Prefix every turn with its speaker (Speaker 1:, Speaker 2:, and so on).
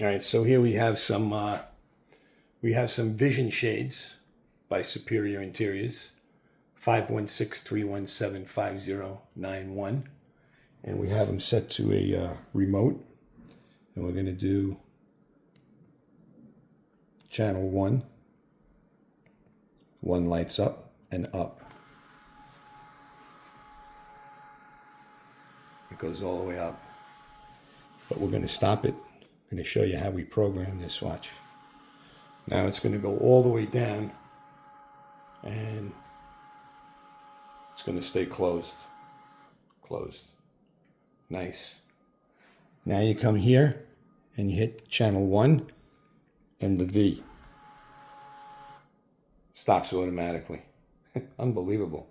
Speaker 1: All right, so here we have some vision shades by Superior Interiors, 516-317-5091, and we have them set to a remote, and we're going to do channel 1. 1 lights up and up. It goes all the way up. But we're going to stop it. I'm going to show you how we program this. Watch. Now it's going to go all the way down, and it's going to stay closed. Closed. Nice. Now you come here and you hit channel 1 and the V. Stops automatically. Unbelievable.